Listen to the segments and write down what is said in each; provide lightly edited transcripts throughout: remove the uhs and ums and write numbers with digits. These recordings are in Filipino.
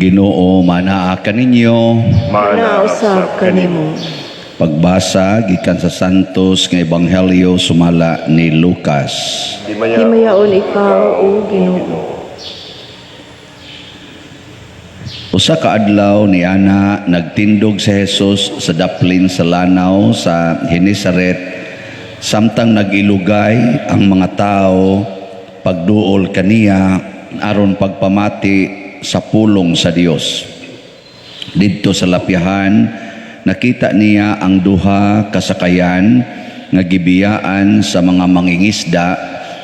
Ginoo manaa kaninyo. Manausab kanimo. Pagbasa gikan sa Santos nga Ebanghelyo sumala ni Lucas. Himayaon ikaw, O Ginoo. Usa ka adlaw ni ana nagtindog si Jesus sa daplin sa lanaw sa Genesaret samtang nagilugay ang mga tao pagduol kaniya aron pagpamati sa pulong sa Dios. Didto sa lapyahan nakita niya ang duha kasakayan nga gibiyaan sa mga mangingisda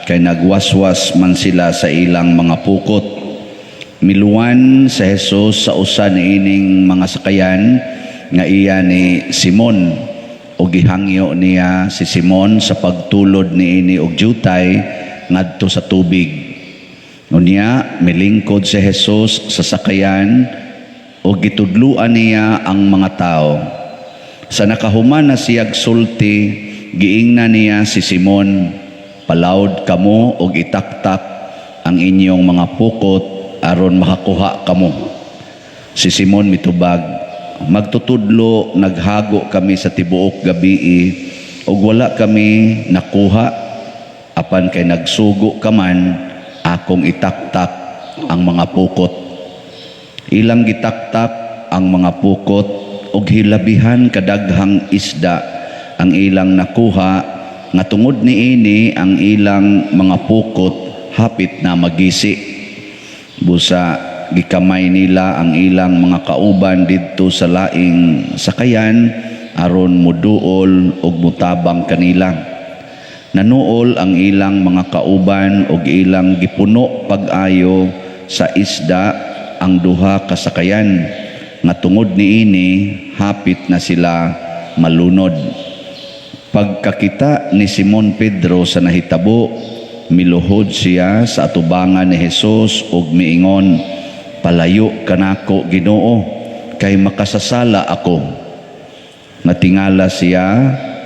kay nagwaswas man sila sa ilang mga pukot. Miluan sa Jesus sa usa niining mga sakayan nga iya ni Simon o gihangyo niya si Simon sa pagtulod niini og jutay ngadto sa tubig. Unya milingkod si Jesus sa sakayan o gitudluan niya ang mga tao. Sa nakahuman na siyag sulti, giingna niya si Simon, "Palawd kamo og itaktak ang inyong mga pukot aron makakuha kamo." Si Simon mitubag, "Magtutudlo naghago kami sa tibuok gabii ug wala kami nakuha, apan kay nagsugo ka man akong itaktak ang mga pukot." Ilang gitaktak ang mga pukot ug hilabihan kadaghang isda ang ilang nakuha nga tungod niini ang ilang mga pukot hapit na magisi. Busa gikamay nila ang ilang mga kauban didto sa laing sakayan aron moduol ug mutabang kanila. Nanuol ang ilang mga kauban ug ilang gipuno pag-ayo sa isda ang duha kasakayan nga tungod niini hapit na sila malunod. Pagkakita ni Simon Pedro sa nahitabo, miluhod siya sa atubangan ni Jesus ug miingon, "Palayo kanako, Ginoo, kay makasasala ako." Natingala siya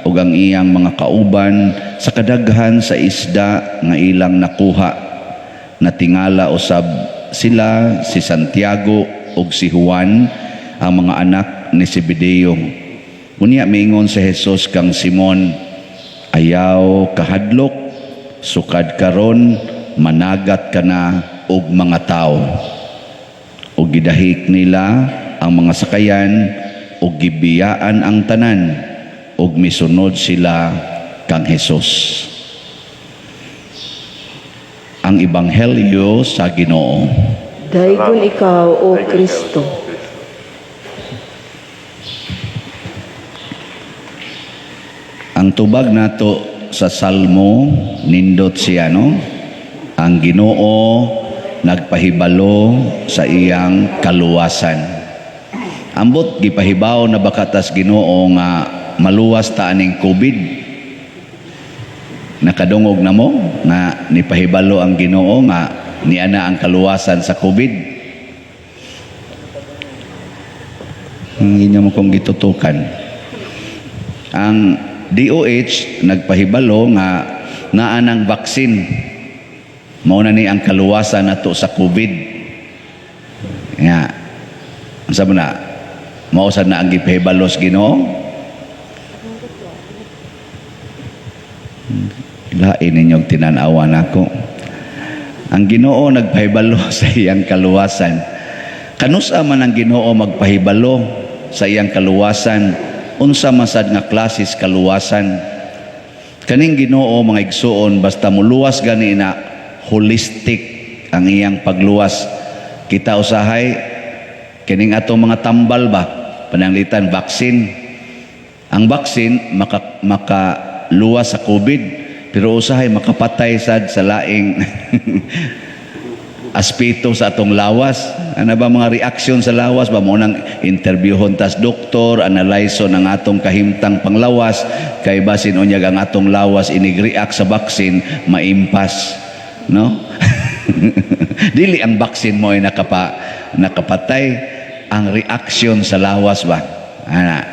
ug ang iyang mga kauban sa kadaghan sa isda nga ilang nakuha. Natingala usab sila si Santiago ug si Juan, ang mga anak ni Zebedeo. Unya miingon si Jesus kang Simon, "Ayaw kahadlok, sukad karon managat ka na og mga tao." Ug gidahik nila ang mga sakayan ug gibiyaan ang tanan ug misunod sila kang Jesus. Ang Ebanghelyo sa Ginoo. Daygon ikaw, O Kristo. Ang tubag nato sa Salmo nindot siya, no? Ang Ginoo nagpahibalo sa iyang kaluwasan. Ambot gipahibaw na bakatas Ginoo nga maluwas ta aning COVID. Nakadungog na mo na nipahibalo ang Ginoo nga niana ang kaluwasan sa COVID. Hindi mo kong gitutukan. Ang DOH nagpahibalo nga naa ng vaksin. Mao na ni ang kaluwasan nato sa COVID. Nga, ang sabi na, mausad na ang gipahibalos Ginoo. Lain ninyong tinanawan ako. Ang Ginoo nagpahibalo sa iyang kaluwasan. Kanusa man ang Ginoo magpahibalo sa iyang kaluwasan, unsa masad nga klasis kaluwasan. Kaning Ginoo mga igsuon basta muluwas gani na holistic ang iyang pagluwas. Kita usahay kining atong mga tambal ba pananglitan vaksin. Ang vaksin makaluwas sa COVID. Pero usahay makapatay sad sa laing aspeto sa atong lawas. Ano ba mga reaksyon sa lawas? Ba mo nang interviewon tas doktor, analyson ang atong kahimtang panglawas, kay basin unyag ang atong lawas inig-react sa baksin, maimpas. No? Dili ang baksin mo ay nakapatay, ang reaksyon sa lawas ba? Ana.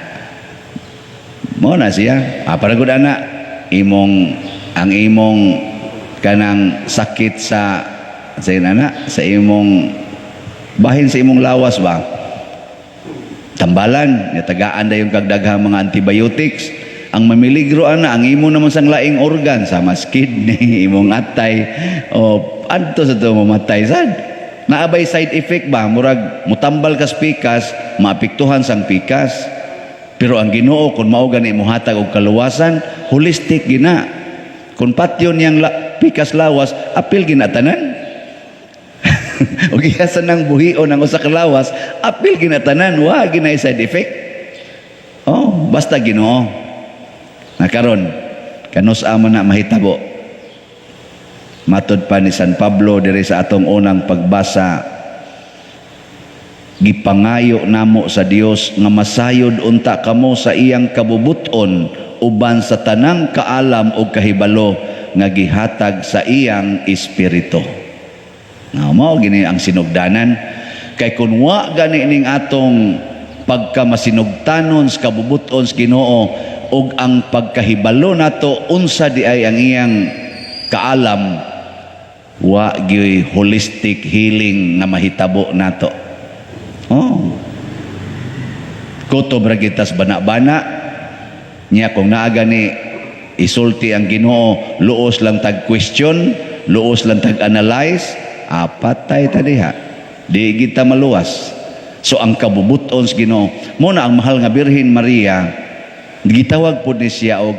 Mo na siya. Paragod ana, ang imong kanang sakit sa inana, sa imong Bahin sa imong lawas ba? Tambalan, tagaan na yung kagdaghang mga antibiotics. Ang mamiligro ana, ang imo naman sang laing organ, sa mas kidney, imong atay, o adto sa ito mamatay sad. Naabay side effect ba? Murag, mutambal kas pikas, maapektuhan sang pikas. Pero ang Ginoo, kung mao gani mo hatag og kaluwasan, holistic gina. Kung patyon yang pikas lawas, apil gina tanan. O gihasan ng buhion ng usa ka lawas, apil gina tanan, wa gina side effect. Oh, basta Ginoo. Nakaron, kanus amo na mahitabo. Matud pa ni San Pablo diri sa atong unang pagbasa, gipangayo namo sa Dios nga masayod unta kamo sa iyang kabubuton uban sa tanang kaalam o kahibalo nga gihatag sa iyang espiritu. Nga mao gini ang sinugdanan, kay kun wa gani ning atong pagkamasinugtanon sa kabubuton sa Ginoo ug ang pagkahibalo nato unsa di ay ang iyang kaalam, wa gyud holistic healing nga mahitabo nato. Oh. Kutob ra gitas bana-bana niya kung naaga ni isulti ang Ginoo, luos lang tag question, luos lang tag analyze, patay ta diha. Di kita maluwas. So ang kabubuton sa Ginoo, mo na ang mahal nga Birhen Maria, gitawag pud ni siya og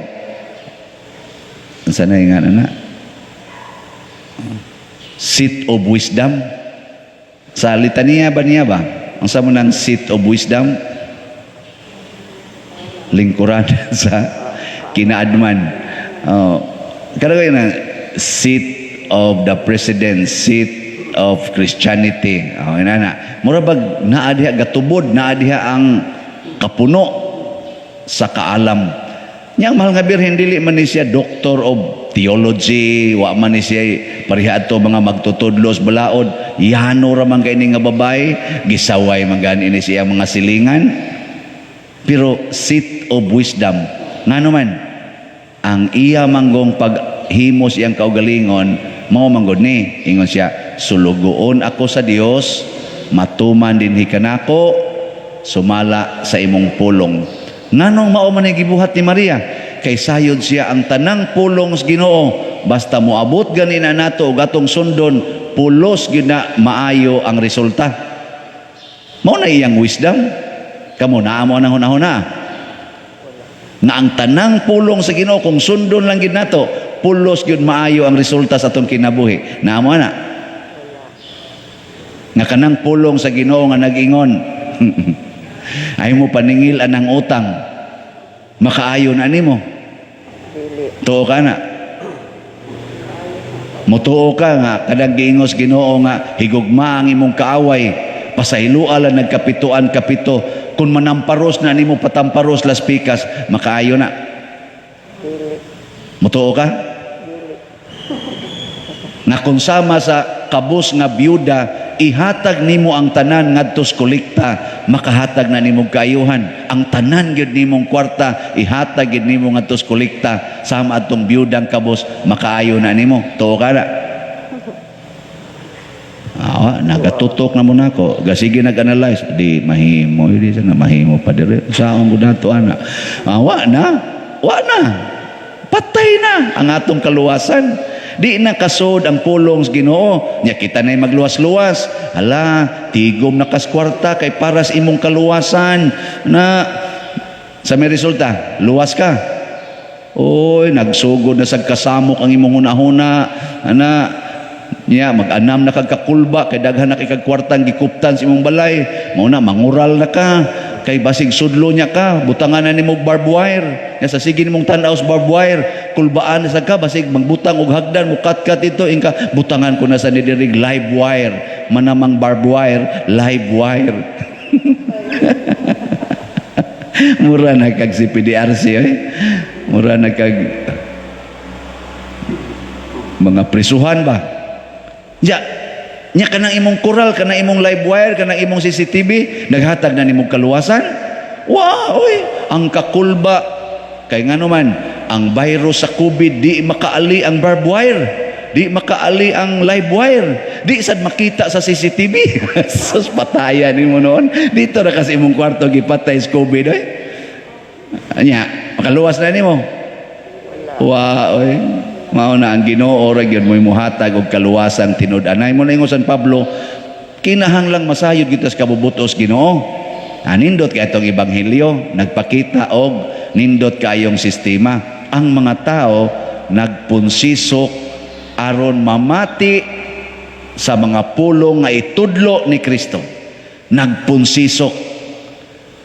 unsa na nga na? Seat of wisdom. Sa litanya ba niya ba? Ang sa mo ng seat of wisdom, lingkuran sa kinaadman. Karagay na seat of the president, seat of Christianity. Inana. Mura bag naadiha gatubod, naadiha ang kapuno sa kaalam. Yang mahal nga Birhen, dili man ni siya doctor of theology, wa man ni siya pariha ato mga magtutudlos balaod, yano ra man kay nga babae, gisaway man gani ni siya mga silingan. Pero seat of wisdom, ngano man ang iya manggong paghimos iyang kaugalingon, mao manggod ni ingon siya, sulugoon ako sa Dios, matuman dinhi kanako, sumala sa imong pulong. Nganong mao man gibuhat ni Maria? Kay sayod siya ang tanang pulong sa Ginoo, basta moabot ganina nato og atong sundon, pulos gyud na maayo ang resulta. Mao na iyang wisdom. Kamo naa mo nang hunahuna na ang tanang pulong sa Ginoo kung sundon lang gyud nato, pulos gyud maayo ang resulta sa atong kinabuhi. Naa mo na nga kanang pulong sa Ginoo nga nag-ingon ay mo paningil anang utang, makaayo na nimo. Tuo ka na. Mutuo ka nga kadang giingos Ginoo nga higugma ang imong kaaway, pasaylua lang nagkapituan kapito, kun manamparos na nimo patamparos las pikas, makaayo na. Mutuo ka? Na kung sama sa kabus nga byuda, ihatag nimo ang tanan ngadto sa kolekta, makahatag na nimong kaayuhan. Ang tanan gyud nimong kwarta, ihatag gyud nimo ngadto sa kolekta, sama atong byudang kabus, makaayo na nimo. Tuo ka na. Nagatutok na mo nako. Gasige nag-analyze, di mahimo, di sana mahimo pa dire. Saon gud nato ana. Wa na. Patay na ang atong kaluwasan. Di na kasod ang pulong sa Ginoo. Nya kita na magluwas-luwas. Hala, tigom na kas kwarta kay paras imong kaluwasan na sa may resulta, luwas ka. Oy, nagsugod na sa kasamok ang imong hunahuna. Ana, nya mag-anam na kagkakulba kay daghan na kay kagkwartang gikuptan sa imong balay. Mao na mangural na ka. Kay basig sudlo niya ka, butangan na nimo barbed wire. Nya sa sige nimong tan-aw sa barbed wire, kulbaan na sa ka, basig magbutang og hagdan, mukat-kat ito, inka butangan ko na sa nidirig live wire. Manamang barbed wire, live wire. Mura na kag si PDRC, mura na kag mga prisuhan ba? Nya kanang imong kural, kanang imong live wire, kanang imong CCTV, naghatag na nimong kaluwasan. Oy, ang kakulba kay ngano man ang virus sa COVID di makaali ang barbed wire. di makaali ang live wire, di sad makita sa CCTV. Sus, patayan ni mo noon. Dito na kasi imong kwarto gipatay sa COVID oy. Anya, makaluwas na nimo. Wa oy. Mao na ang Ginoo ra gyud mo'y muhatag og kaluwasan tinud-anay mo na ingon San Pablo, kinahanglang masayod kita sa kabubutos Ginoo. Nindot kay atong ebanghelyo nagpakita og nindot kayong sistema. Ang mga tao nagpunsisok aron mamati sa mga pulong nga itudlo ni Kristo. Nagpunsisok,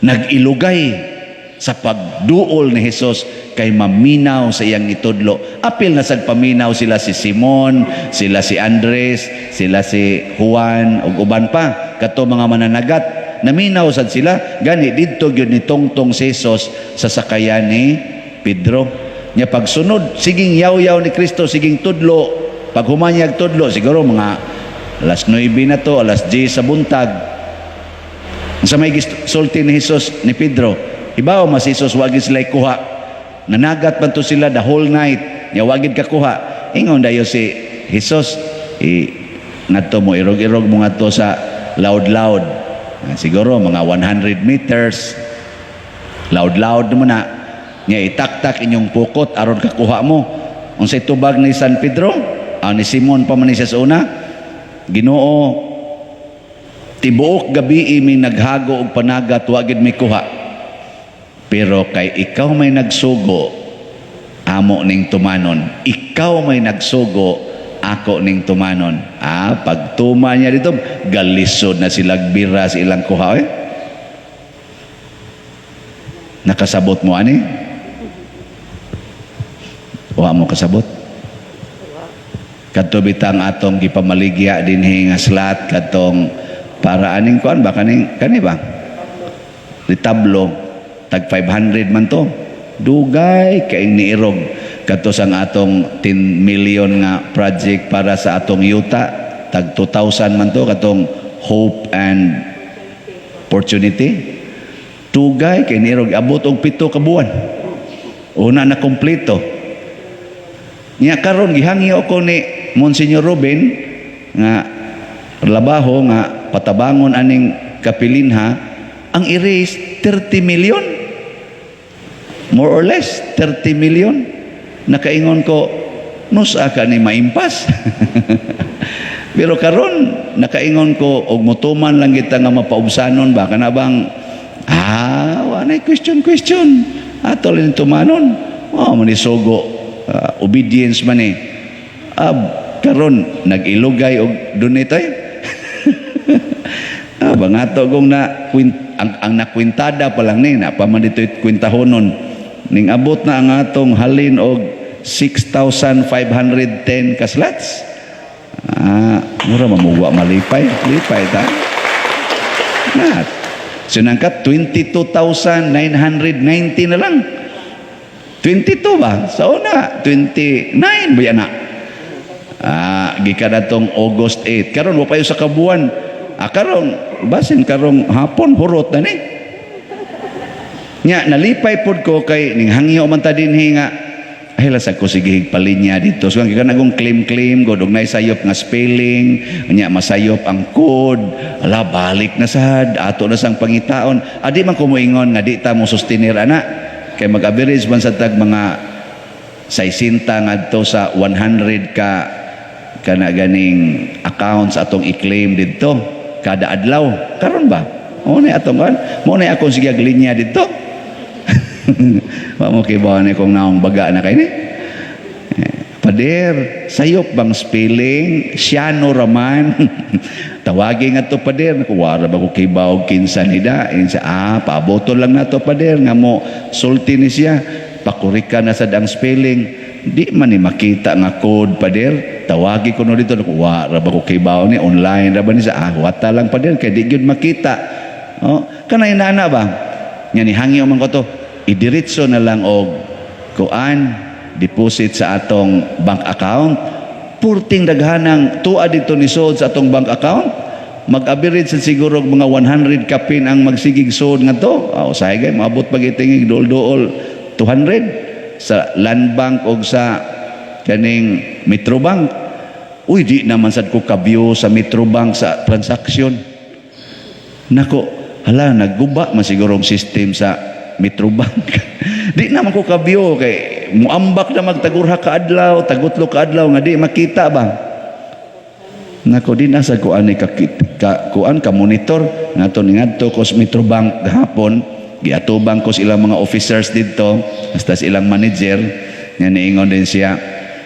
nagilugay sa pagduol ni Hesus kay maminaw sa iyang itudlo. Apil na sa paminaw sila si Simon, sila si Andres, sila si Juan ug uban pa kato mga mananagat. Naminaw sad sila gani didto gyud ni tungtong si Hesus sa sakayan ni Pedro. Nya pagsunod siging yaw-yaw ni Kristo, siging tudlo, pag humanyag tudlo siguro mga alas 9 na to, alas 10 sa buntag. Sa may sulti ni Hesus ni Pedro, ibaw mas Hesus wagi sila kuha. Nanagat man to sila the whole night. Nya wagid ka kuha. Ingon dayo si Hesus, nadto mo irog-irog mo ngadto sa loud. Siguro mga 100 meters. Loud mo na. Nya itaktak inyong pukot aron kakuha mo. Unsay tubag ni San Pedro? Ni Simon pa man siya sa una. Ginoo, tibuok gabi mi naghago og panagat wagid mi kuha. Pero kay ikaw may nagsugo, amo ning tumanon. Ikaw may nagsugo, ako ning tumanon. Pagtuma niya dito, galisod na silang bira sa ilang kuha. Nakasabot mo ani? Wa mo kasabot? Kadto bitang atong gipamaligya dinhi nga slat kadtong para aning kuan ba kani ba? Ritablo tag 500 man to. Dugay kay niirog kadto sang atong 10 million nga project para sa atong yuta tag 2,000 man to katong hope and opportunity. Dugay kay niirog abot og 7 ka buwan. Una na kompleto. Nya karon gihangi ako ni Monsignor Ruben nga labaho nga patabangon aning kapilinha ang i-raise 30 million. More or less 30 million. Nakaingon ko nusa ka ni maimpas. Pero karon nakaingon ko og motuman lang kita nga mapaubsanon ba kana bang wanay question atol ni tumanon manisugo obedience man karon nag-ilugay og donate bangato kung ang nakwintada pa lang ni na pa man dito'y kwintahonon ning abot na ang atong halin og 6,510 ka slots. Mura mamuwa malipay ta. Nat. Sinangkat 22,990 na lang. 22 ba? Sa una 29 ba yan na? Gikan atong August 8. Karon mo payo sa kabuan. Karon basin karong hapon hurot na ni. Nya nalipay pod ko kay ning hangyo man ta dinhi nga ay lasag ko sige higpalinya dito. So ang nagong claim god og nay sayop nga spelling, nya masayop ang code. Ala balik na sad ato na sang pangitaon. Adi man ko moingon nga di ta mo sustenir ana kay mag-average man sa tag mga 60 ngadto sa 100 ka kana ganing accounts atong i-claim dito kada adlaw. Karon ba? Mo na atong kan? Mo na akong sige linya dito. Wa mo kay bawa ni kong naong baga na kay ni. Pader, sayop bang spelling? Siyano raman. Tawagi nga to pader. Kuwara ba ko kay baog kinsa nida? Paabotol lang na to pader. Nga mo sulti ni siya. Pakurika na sa dang spelling. Di man ni makita nga code pader. Tawagi ko no dito. Kuwara ba ko kay baog ni? Online ra ba ni sa wata lang pader. Kaya di yun makita. Kanay nana ba? Nga ni hangi man ko to. Idiritso na lang og kuan deposit sa atong bank account purting daghanang tuad dito ni sod sa atong bank account mag-average sa siguro mga 100 kapin ang magsigig sod nga to usahay gay maabot pagitingig dool 200 sa land bank og sa kaning Metrobank Uy, di naman sad ko kabyo sa Metrobank sa transaksyon. Nako, hala, nagguba man siguro ang system sa Metrobank. Di naman ko kabyo kay muambak na magtagurha ka adlaw, tagutlo ka adlaw nga di makita ba. Nako, di nasa ko ani kuan ka monitor ngadto ko sa Metrobank gahapon, giatubang ko sa ilang mga officers dito, hasta sa ilang manager, nga niingon din siya,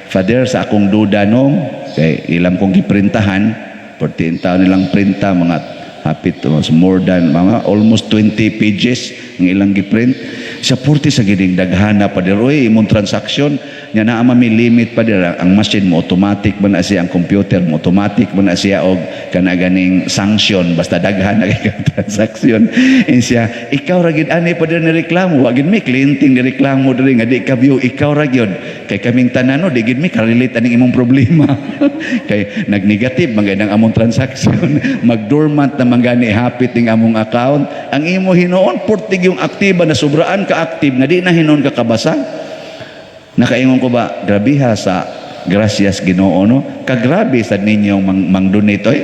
Father, sa akong duda no, kay ilang kong giprintahan, 14 taon nilang printa, mga hapit more than mga almost 20 pages ng ilang giprint. Sa 40 sa gining daghana pa dir, oy imong transaction nya naa may limit pa dir, ang machine mo automatic man na siya, ang computer mo automatic man na siya, og kana ganing sanction basta daghan na kay transaction. And siya, ikaw ra gid ani pa dir ni reklamo, wa gid mi klienting ni reklamo diri nga di ka view, ikaw ra gyud kay kaming tanan no, di gid mi ka-relate aning imong problema. Kay nag-negative man gid ang among transaction, mag-dormant na man gani hapit ning among account, ang imo hinuon portig yung aktiba na sobraan ka-active nga di na hinon ka kabasa. Nakaingon ko ba, grabe ha sa gracias Ginoo no, kagrabe sa ninyong mang-donate oy.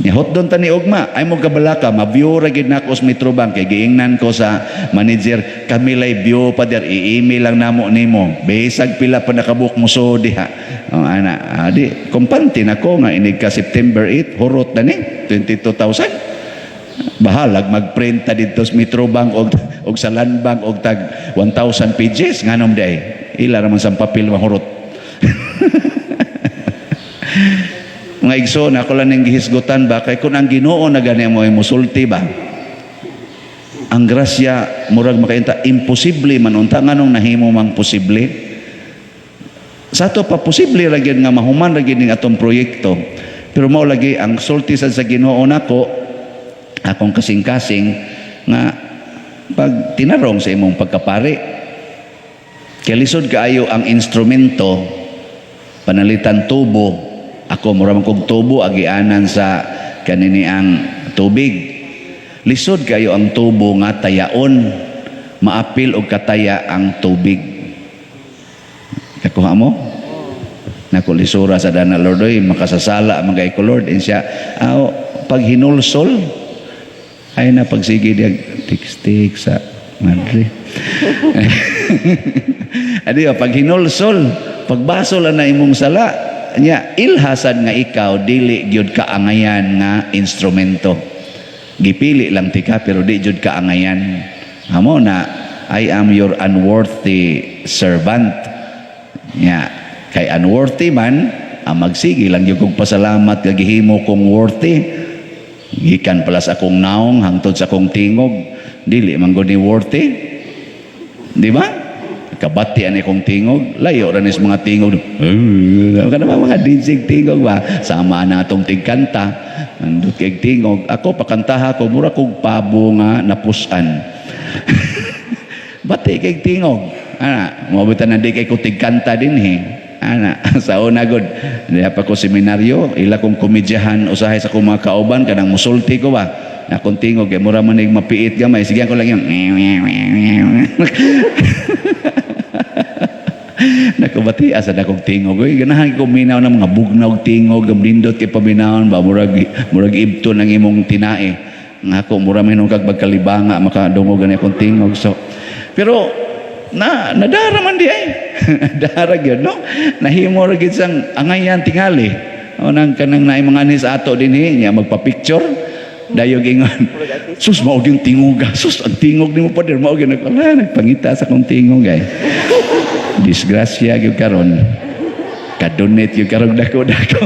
Nihot doon tani ugma, ay mo kabalaka, ma-view ra gid nako sa Metrobank, kay giingnan ko sa manager, kami lay view pa der, i-email lang namo nimo, bisag pila pa nakabook mo so diha. Ana, di kumpante nako nga inig ka September 8, hurot na ni 22,000. Bahalag magprint ta dito sa Metrobank og sa Land Bank og tag 1,000 pages nganom day. Ila ra man sa papel mahurot. Mga igso, na ako lang ng gihisgutan ba, kay kung ang Ginoo na gani mo ay musulti ba, ang grasya murag makainta imposible man unta nganong nahimo mang posible. Sa ato pa posible ra gyud nga mahuman ra gyud ning atong proyekto, pero mao lagi ang sulti sa Ginoo nako, akong kasing-kasing nga pag tinarong sa imong pagkapari, kay lisod kaayo ang instrumento, panalitan tubo. Ako mura man kog tubo agianan sa kanini ang tubig. Lisod kayo ang tubo nga tayaon, maapil og kataya ang tubig. Kakuha mo? Nakulisura sa dana Lord, oy makasasala magay ko Lord, and siya pag hinulsol ay na pagsige diag tik-tik sa madre. Adi pag hinulsol, pagbasol na imong sala nya ilhasan nga ikaw dili gyud kaangayan nga instrumento. Gipili lang tika pero di gyud kaangayan. Amo na, I am your unworthy servant. Nya kay unworthy man, magsige lang gyud kog pasalamat nga gihimo kong worthy. Gikan pala sa akong naong hangtod sa akong tingog, dili man gud ni worthy. Di ba? Kabati ani kong tingog, layo ra nis mga tingog. Kana ba mga DJ tingog ba? Sama na atong tigkanta. Nandut kay tingog, ako pakantaha ko mura kog pabo nga napusan. Bati kay tingog. Ana, mabutan na di kay ko tigkanta din he. Ana, sa una gud, diha pa ko seminaryo, ila kong komedyahan usahay sa akong mga kauban kanang musulti ko ba. Akong tingog kay mura man ig mapiit gamay, sige ko lang yung nakabati asa na kong tingog. Ganahan ko minaw ng mga bugnaw tingog, gamlindot kay paminawon ba, murag ibto ng imong tinae. Nga ako, mura may nung kagbagkalibanga, makadungog gani akong tingog. So, pero, nadara man di ay. Nadara yun, no? Nahimo rin sang angayan tingali. O nang kanang na mga ni sa ato din niya, magpa-picture. Dayog ingon, sus, maog yung tingog. Sus, ang tingog ni mo pa din. Maog yung nagpangita sa kong tingog ay. Disgrasya gyud karon, kadonate gyud karon dako-dako.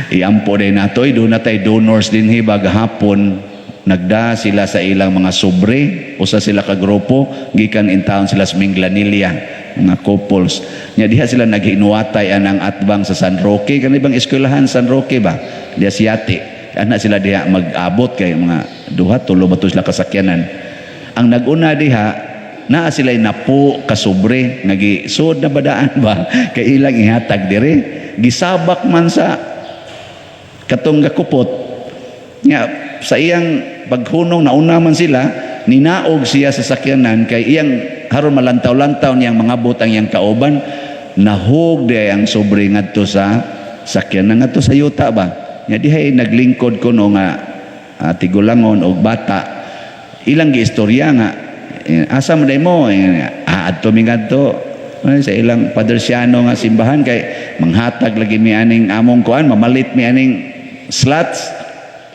Iampo din natoy, doon na tayo donors din hibag hapon, nagda sila sa ilang mga sobre, usa sila ka grupo, gikan in town sila sa Minglanilla, mga couples. Nya diha sila naghinuwatay anang atbang sa San Roque, kanibang eskwelahan San Roque ba? Diha siyati. Ana sila diha mag-abot kay mga duha tulo bato sila kasakyanan. Ang naguna diha naa sila'y napo kasubre nagisud na badaan ba kay ilang ihatag dire, gisabak man sa katong gakupot nya sa iyang paghunong nauna man sila, ninaog siya sa sakyanan kay iyang haron malantaw-lantaw niyang mga butang iyang kauban, nahog di ang sobre ngadto sa sakyan ngadto sa yuta ba. Nya dihay naglingkod ko no nga tigulangon og bata. Ilang giistorya nga asa man mo adto mi ngadto sa ilang padersyano nga simbahan kay manghatag lagi mi aning among kuan mamalit mi aning slots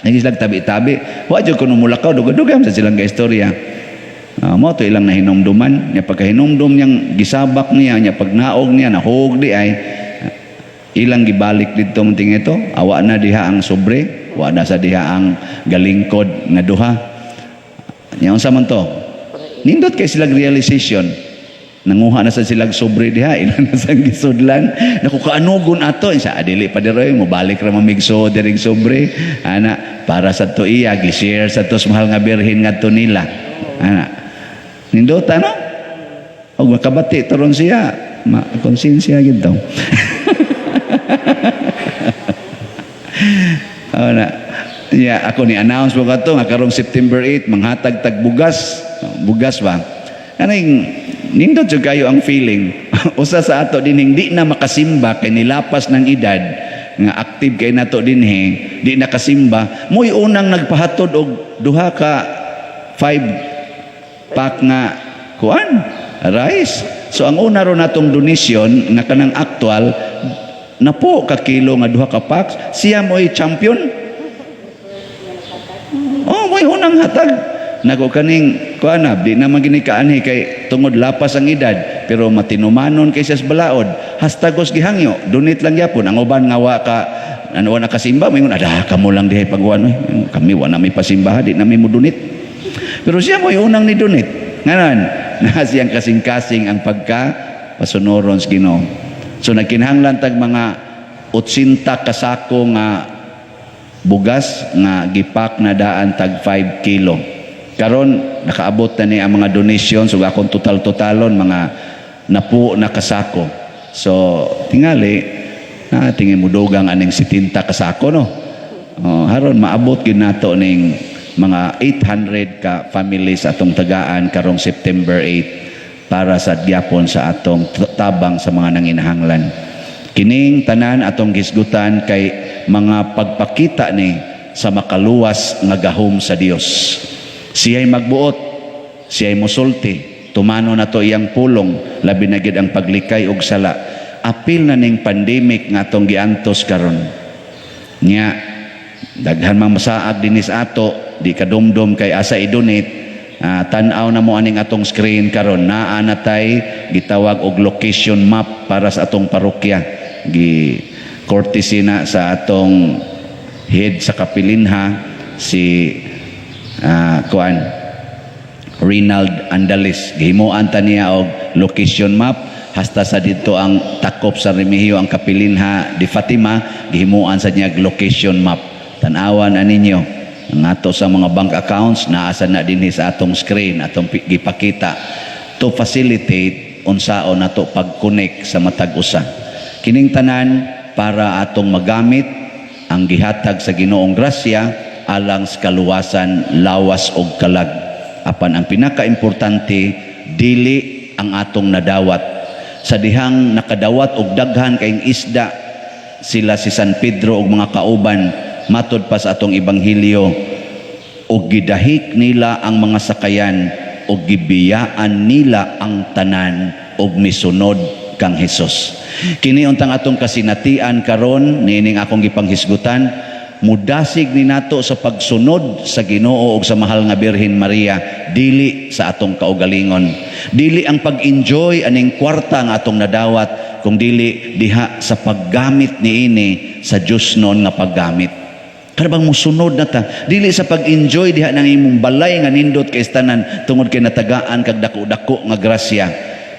nagis lang tabi-tabi wa jud kuno mulakaw dugay-dugay sa silang gaistorya. Mo to ilang nahinumduman nya pagkahinumdum niyang gisabak niya nya pagnaog niya nahog di ay ilang gibalik didto munting ito awa na diha ang sobre wa na sa diha ang galingkod nga duha nya unsa man to nindot kay silang realization nanguha na sa silang sobre diha ilan na sang gisudlan naku kaanugon ato sa adili pa diroy mo balik ra mamigso diring sobre ana para sa tuiya gi-share sa tos mahal nga birhen ngadto nila ana nindot ano og makabati turon siya konsensya gid daw ana ya ako ni announce mo kadto nga karong September 8 manghatag tag bugas ba aning nindot jud kayo ang feeling usa sa ato din hindi na makasimba kay nilapas ng edad nga active kay nato dinhi di nakasimba mo'y unang nagpahatod og duha ka 5 pack nga kuan rice so ang una ro natong donation nga kanang actual na po ka kilo nga duha ka packs siya mo'y champion mo'y unang hatag nako kaning kuan di na maginikaahi kay tungod lapas ang edad pero matinumanon kay sa balaod hastagos gihangyo donate lang gyapon ang uban nga wa ka ano na kasimba mo ada kamo lang dihay pagwan kami wa na may pasimba di na may mo donate pero siya mo'y unang ni donate nganan na siyang kasing-kasing ang pagka pasunoron sa Ginoo so nagkinahanglan tag mga 80 kasako nga bugas nga gipak na daan tag 5 kilo karon nakaabot na ni ang mga donation so akong totalon mga napu na kasako so tingali tingin mo dugang aning 70 kasako no haron maabot gid nato ning mga 800 ka families atong tagaan karong September 8 para sa gyapon sa atong tabang sa mga nanginahanglan kining tanan atong gisgutan kay mga pagpakita ni sa makaluwas nga gahom sa Dios. Siya'y magbuot, siya'y musulti, tumano na to iyang pulong, labi na gid ang paglikay og sala. Apil na ning pandemic nga atong giantos karon. Nya daghan mang masaag dinis ato, di kadumdum kay asa i-donate. Tan-aw na mo aning atong screen karon naa natay gitawag og location map para sa atong parokya. Gi courtesy na sa atong head sa kapilinha si kuan Rinald Andalis gihimuan ta niya og location map hasta sa dito ang takop sa Remigio ang kapilinha di Fatima gihimuan sa niya location map tan-awan aninyo ang ato sa mga bank accounts naa sa na dinhi sa atong screen atong gipakita to facilitate unsaon nato pag-connect sa matag usa kining tanan para atong magamit ang gihatag sa Ginoong grasya alang sa kaluwasan, lawas og kalag. Apan ang pinaka-importante, dili ang atong nadawat. Sa dihang nakadawat og daghan kayong isda, sila si San Pedro og mga kauban, matod pa sa atong ebanghelyo, og gidahik nila ang mga sakayan, og gibiyaan nila ang tanan, og misunod kang Hesus. Kini untang atong kasinatian karon, nining akong gipanghisgutan, mudasig ni nato sa pagsunod sa Ginoo ug sa mahal nga Birhen Maria dili sa atong kaugalingon dili ang pag-enjoy aning kwarta nga atong nadawat kung dili diha sa paggamit niini sa Dios noon nga paggamit kada bang musunod na ta dili sa pag-enjoy diha nang imong balay nga nindot kay tanan tungod kay natagaan kag dako-dako nga grasya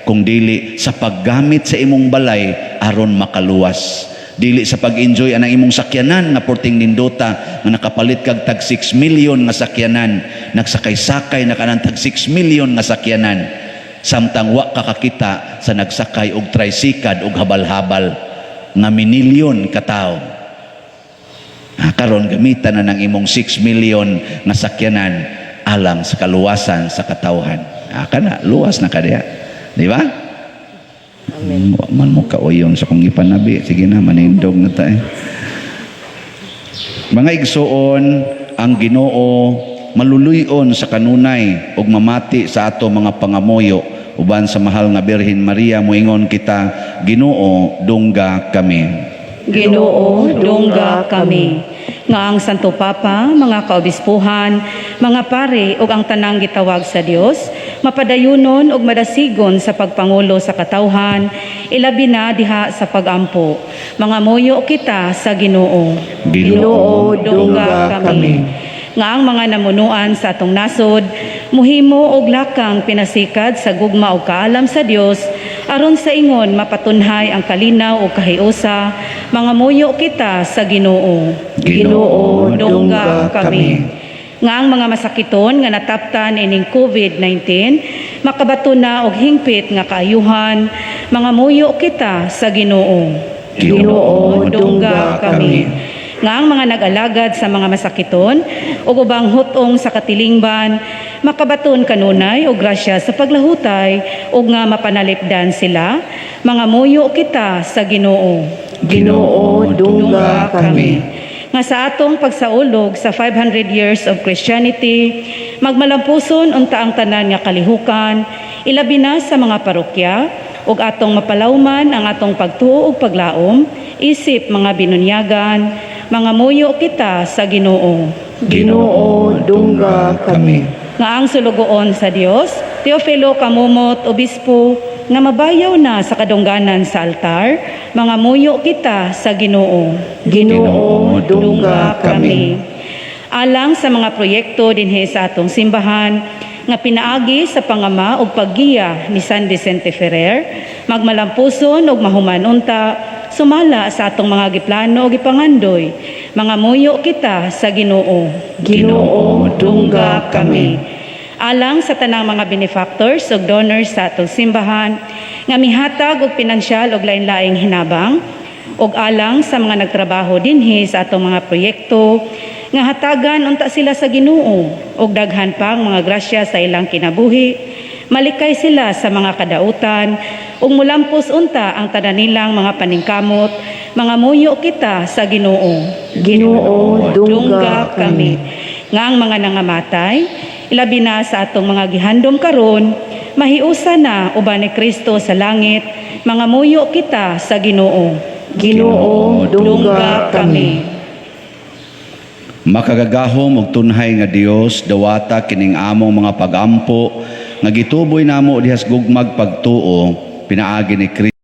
kung dili sa paggamit sa imong balay aron makaluwas dili sa pag-enjoy anang imong sakyanan nga porting nindota nga nakapalit kag tag 6 million nga sakyanan nagsakay-sakay na kanang tag 6 million nga sakyanan samtang wa kakakita sa nagsakay og tricycad og habal-habal nga minilyon ka tawo karon gamitan na ng imong 6 million nga sakyanan alang sa kaluwasan sa katawhan kana luwas na kadiya di ba Wa man mo kauyon sa kong ipanabi. Sige na, manindog na tayo. Mga igsoon, ang Ginoo maluluyon sa kanunay ug mamati sa ato mga pangamoyo uban sa mahal nga Birhen Maria. Moingon kita, Ginoo, dungga kami. Ginoo, dungga kami. Nga ang Santo Papa, mga kaobispuhan, mga pare ug ang tanang gitawag sa Dios, mapadayunon ug madasigon sa pagpangulo sa katawhan, ilabi na diha sa pagampo. Mga moyo kita sa Ginoo. Ginoo, dungga kami. Nga ang mga namunuan sa atong nasod, muhimo og lakang pinasikad sa gugma ug kaalam sa Dios, aron sa ingon mapatunhay ang kalinaw ug kahiusa, mga muyo kita sa Ginoo. Ginoo, dungga kami. Nga ang mga masakiton nga nataptan ining COVID-19, makabato na og hingpit nga kaayuhan, mga muyo kita sa Ginoo. Ginoo, dungga kami. Nga ang mga nag-alagad sa mga masakiton o ubang hutong sa katilingban, makabaton kanunay o grasya sa paglahutay o nga mapanalipdan sila, mga muyo kita sa Ginoo. Ginoo, dungga kami. Nga sa atong pagsaulog sa 500 years of Christianity, magmalampuson unta ang tanan nga kalihukan, ilabi na sa mga parokya, ug atong mapalawman ang atong pagtuo ug paglaom, isip mga binunyagan, mga muyo kita sa Ginoo. Ginoo, dungga kami. Nga ang sulugoon sa Dios, Teofilo Kamumot, Obispo, nga mabayaw na sa kadungganan sa altar, mga muyo kita sa Ginoo. Ginoo, dungga kami. Alang sa mga proyekto dinhi sa atong simbahan, nga pinaagi sa pangama ug paggiya ni San Vicente Ferrer, magmalampuson ug mahuman unta, sumala sa atong mga giplano ug gipangandoy, mga muyo kita sa Ginoo. Ginoo, dungga kami. Alang sa tanang mga benefactors ug donors sa atong simbahan, nga mihatag og pinansyal ug lain-laing hinabang, ug alang sa mga nagtrabaho dinhi sa atong mga proyekto, nga hatagan unta sila sa Ginoo ug daghan pang mga grasya sa ilang kinabuhi, malikay sila sa mga kadautan ug mulampos unta ang tanan nilang mga paningkamot, mga muyo kita sa Ginoo. Ginoo, dungga kami. Nga ang mga nangamatay, ilabi na sa atong mga gihandom karon, mahiusa na uban ni Kristo sa langit, mga muyo kita sa Ginoo. Ginoo, dungga kami. Makagagahom ug tunhay nga Dios, dawata kining among mga pagampo nga gituboy namo dihas gugmag pagtuo, pinaagi ni Kristo